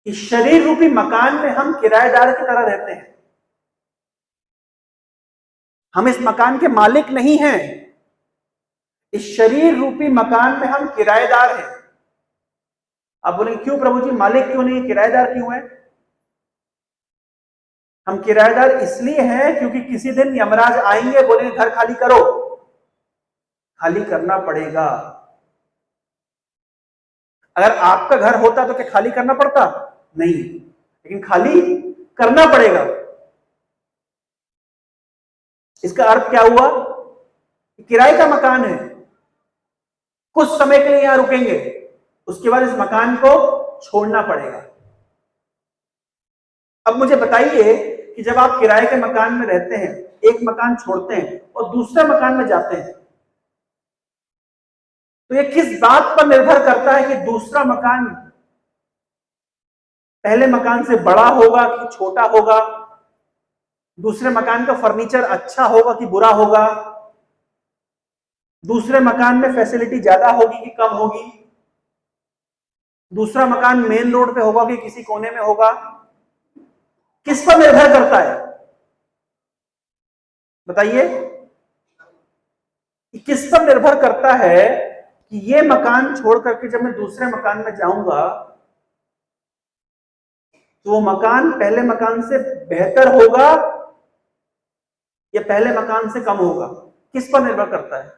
इस शरीर रूपी मकान में हम किराएदार की तरह रहते हैं। हम इस मकान के मालिक नहीं हैं। इस शरीर रूपी मकान में हम किराएदार हैं। आप बोलेंगे क्यों प्रभु जी, मालिक क्यों नहीं, किराएदार क्यों है? हम किराएदार इसलिए हैं क्योंकि किसी दिन यमराज आएंगे, बोलेंगे घर खाली करो, खाली करना पड़ेगा। अगर आपका घर होता तो क्या खाली करना पड़ता? नहीं, लेकिन खाली करना पड़ेगा। इसका अर्थ क्या हुआ? किराए का मकान है, कुछ समय के लिए यहां रुकेंगे, उसके बाद इस मकान को छोड़ना पड़ेगा। अब मुझे बताइए कि जब आप किराए के मकान में रहते हैं, एक मकान छोड़ते हैं और दूसरे मकान में जाते हैं, तो ये किस बात पर निर्भर करता है कि दूसरा मकान पहले मकान से बड़ा होगा कि छोटा होगा? दूसरे मकान का फर्नीचर अच्छा होगा कि बुरा होगा? दूसरे मकान में फैसिलिटी ज्यादा होगी कि कम होगी? दूसरा मकान मेन रोड पे होगा कि किसी कोने में होगा? किस पर निर्भर करता है बताइए? किस पर निर्भर करता है कि ये मकान छोड़ करके जब मैं दूसरे मकान में जाऊंगा तो वो मकान पहले मकान से बेहतर होगा या पहले मकान से कम होगा? किस पर निर्भर करता है?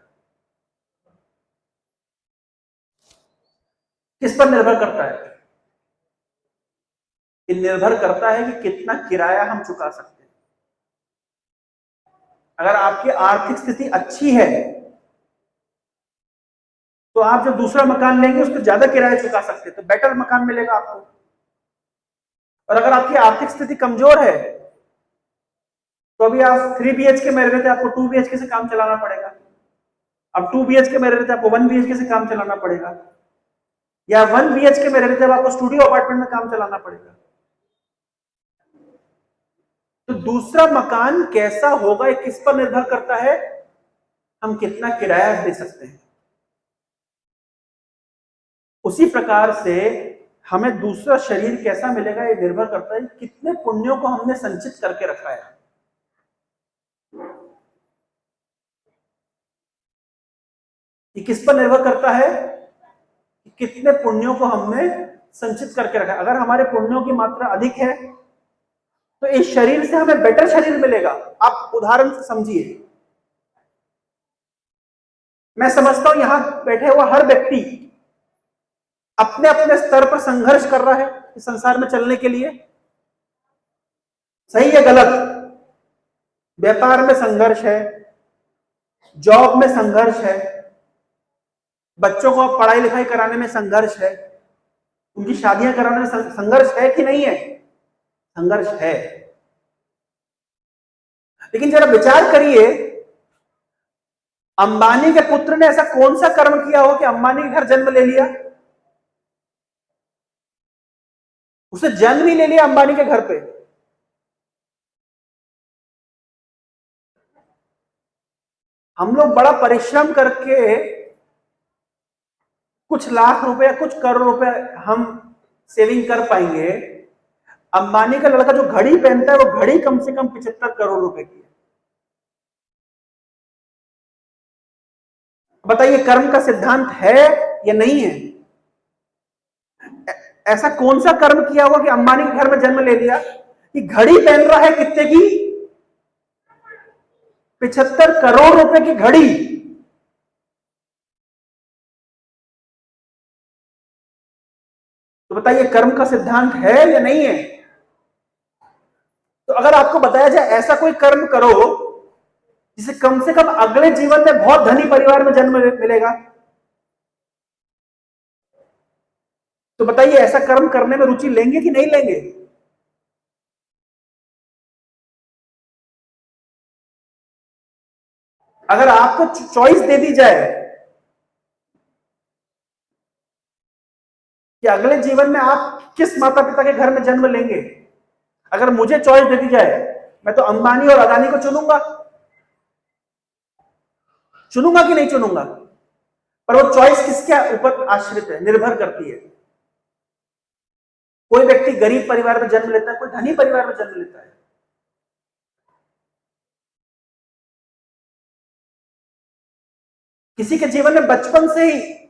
किस पर निर्भर करता है? ये निर्भर करता है कि कितना किराया हम चुका सकते हैं। अगर आपकी आर्थिक स्थिति अच्छी है तो आप जब दूसरा मकान लेंगे उसको ज्यादा किराया चुका सकते हैं, तो बेटर मकान मिलेगा आपको। और अगर आपकी आर्थिक स्थिति कमजोर है तो अभी आप 3 BHK में रह रहे थे, आपको 2 BHK से काम चलाना पड़ेगा। अब 2 BHK में रह रहे थे, आपको 1 BHK से काम चलाना पड़ेगा। या 1 BHK में रह रहे थे, आपको स्टूडियो अपार्टमेंट में काम चलाना पड़ेगा। तो दूसरा मकान कैसा होगा ये किस पर निर्भर करता है? हम कितना किराया दे सकते हैं। उसी प्रकार से हमें दूसरा शरीर कैसा मिलेगा ये निर्भर करता है कितने पुण्यों को हमने संचित करके रखा है। ये किस पर निर्भर करता है? कितने पुण्यों को हमने संचित करके रखा है। अगर हमारे पुण्यों की मात्रा अधिक है तो इस शरीर से हमें बेटर शरीर मिलेगा। आप उदाहरण से समझिए, मैं समझता हूं यहां बैठे हुआ हर व्यक्ति अपने अपने स्तर पर संघर्ष कर रहा है इस संसार में चलने के लिए। सही है गलत? व्यापार में संघर्ष है, जॉब में संघर्ष है, बच्चों को पढ़ाई लिखाई कराने में संघर्ष है, उनकी शादियां कराने में संघर्ष है कि नहीं है? संघर्ष है। लेकिन जरा विचार करिए, अंबानी के पुत्र ने ऐसा कौन सा कर्म किया हो कि अंबानी के घर जन्म ले लिया? उसे जन्म ही ले लिया अंबानी के घर पे। हम लोग बड़ा परिश्रम करके कुछ लाख रुपए, कुछ करोड़ रुपए हम सेविंग कर पाएंगे। अंबानी का लड़का जो घड़ी पहनता है वो घड़ी कम से कम 75 करोड़ रुपए की है। बताइए कर्म का सिद्धांत है या नहीं है? ऐसा कौन सा कर्म किया होगा कि अंबानी के घर में जन्म ले लिया कि घड़ी पहन रहा है कितने की? 75 करोड़ रुपए की घड़ी। तो बताइए कर्म का सिद्धांत है या नहीं है? तो अगर आपको बताया जाए ऐसा कोई कर्म करो जिसे कम से कम अगले जीवन में बहुत धनी परिवार में जन्म मिलेगा, तो बताइए ऐसा कर्म करने में रुचि लेंगे कि नहीं लेंगे? अगर आपको चॉइस दे दी जाए कि अगले जीवन में आप किस माता पिता के घर में जन्म लेंगे, अगर मुझे चॉइस दे दी जाए, मैं तो अंबानी और अदानी को चुनूंगा। चुनूंगा कि नहीं चुनूंगा? पर वो चॉइस किसके ऊपर आश्रित है, निर्भर करती है? कोई व्यक्ति गरीब परिवार में जन्म लेता है, कोई धनी परिवार में जन्म लेता है। किसी के जीवन में बचपन से ही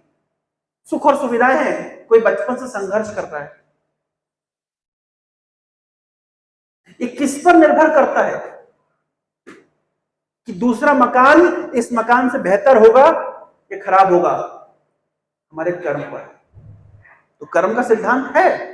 सुख और सुविधाएं हैं, कोई बचपन से संघर्ष कर रहा है। ये किस पर निर्भर करता है कि दूसरा मकान इस मकान से बेहतर होगा या खराब होगा? हमारे कर्म पर। तो कर्म का सिद्धांत है